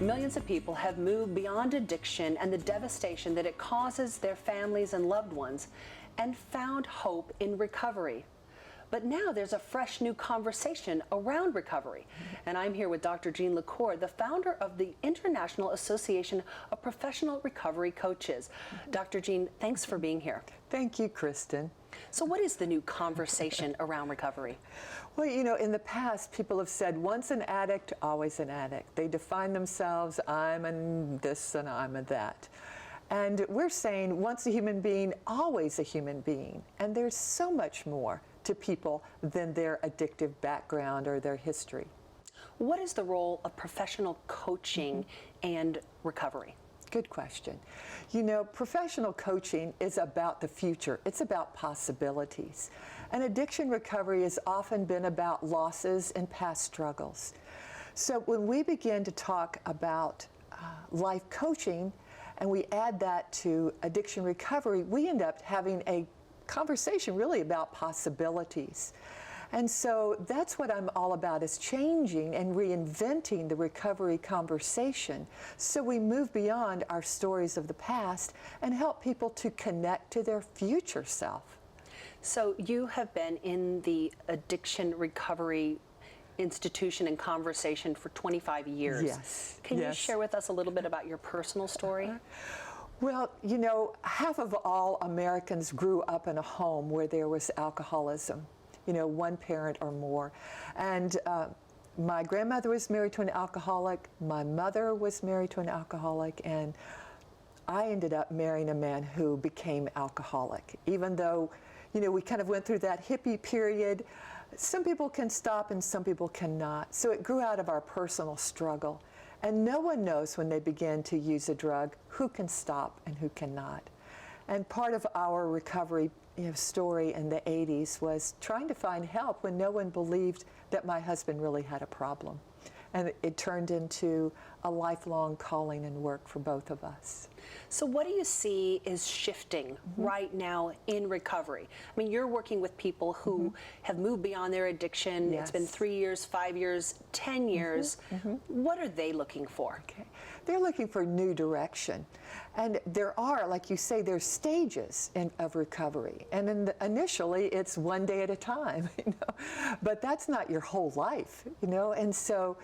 Millions of people have moved beyond addiction and the devastation that it causes their families and loved ones and found hope in recovery. But now there's a fresh new conversation around recovery. And I'm here with Dr. Jean LaCour, the founder of the International Association of Professional Recovery Coaches. Dr. Jean, thanks for being here. Thank you, Kristen. So what is the new conversation around recovery? Well, you know, in the past, people have said, once an addict, always an addict. They define themselves, I'm a this and I'm a that. And we're saying, once a human being, always a human being. And there's so much more to people than their addictive background or their history. What is the role of professional coaching and recovery? Good question. You know, professional coaching is about the future. It's about possibilities. And addiction recovery has often been about losses and past struggles. So when we begin to talk about life coaching and we add that to addiction recovery, we end up having a conversation really about possibilities. And so that's what I'm all about, is changing and reinventing the recovery conversation so we move beyond our stories of the past and help people to connect to their future self. So you have been in the addiction recovery institution and conversation for 25 years. Yes. Can you share with us a little bit about your personal story? Well, you know, half of all Americans grew up in a home where there was alcoholism. You know, one parent or more. And my grandmother was married to an alcoholic, my mother was married to an alcoholic, and I ended up marrying a man who became alcoholic. Even though, you know, we kind of went through that hippie period, some people can stop and some people cannot. So it grew out of our personal struggle. And no one knows when they begin to use a drug who can stop and who cannot. And part of our recovery story in the 80s was trying to find help when no one believed that my husband really had a problem. And it turned into a lifelong calling and work for both of us. So what do you see is shifting right now in recovery? I mean, you're working with people who have moved beyond their addiction. Yes. It's been 3 years, 5 years, 10 years. What are they looking for? Okay. They're looking for new direction. And there are, like you say, there's stages of recovery. And initially, it's one day at a time, you know. But that's not your whole life, you know. And so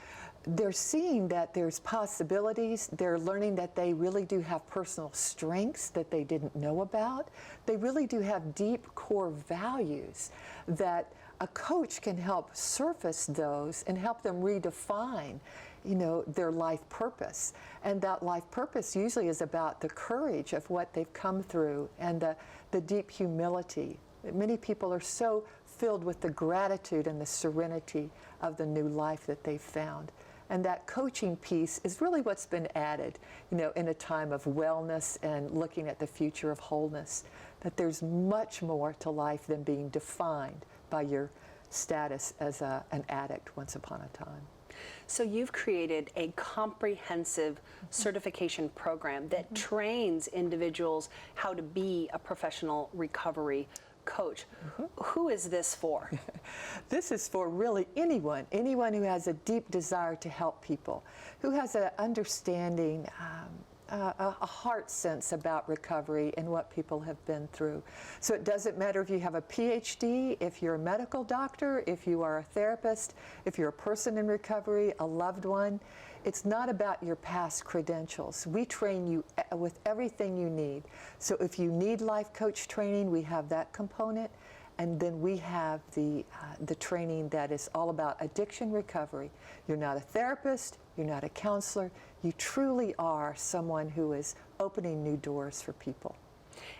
they're seeing that there's possibilities. They're learning that they really do have personal strengths that they didn't know about. They really do have deep core values that a coach can help surface those and help them redefine, you know, their life purpose. And that life purpose usually is about the courage of what they've come through and the deep humility. Many people are so filled with the gratitude and the serenity of the new life that they've found. And that coaching piece is really what's been added, you know, in a time of wellness and looking at the future of wholeness, that there's much more to life than being defined by your status as an addict once upon a time. So you've created a comprehensive certification program that trains individuals how to be a professional recovery coach. Who is this for? This is for really anyone who has a deep desire to help people, who has an understanding, a heart sense about recovery and what people have been through. So it doesn't matter if you have a PhD, if you're a medical doctor, if you are a therapist, if you're a person in recovery, a loved one. It's not about your past credentials. We train you with everything you need. So if you need life coach training, we have that component. And then we have the training that is all about addiction recovery. You're not a therapist, you're not a counselor, you truly are someone who is opening new doors for people.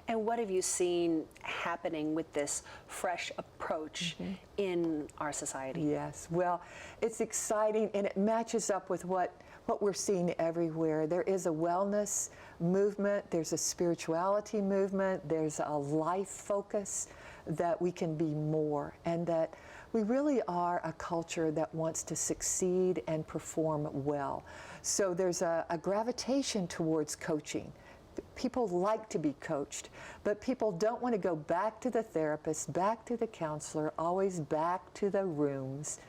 And what have you seen happening with this fresh approach in our society? Yes, well, it's exciting and it matches up with what we're seeing everywhere. There is a wellness movement, there's a spirituality movement, there's a life focus that we can be more, and that we really are a culture that wants to succeed and perform well. So there's a gravitation towards coaching. People like to be coached, but people don't want to go back to the therapist, back to the counselor, always back to the rooms.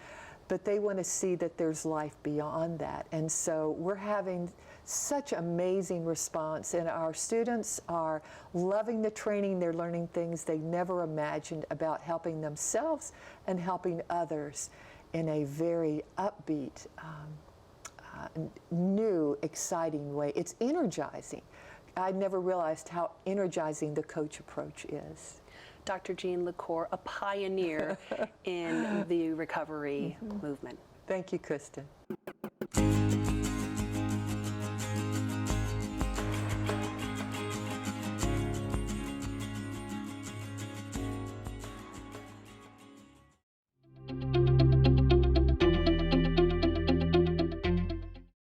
but they want to see that there's life beyond that. And so we're having such amazing response, and our students are loving the training. They're learning things they never imagined about helping themselves and helping others in a very upbeat, new, exciting way. It's energizing. I never realized how energizing the coach approach is. Dr. Jean LaCour, a pioneer in the recovery movement. Thank you, Kristen.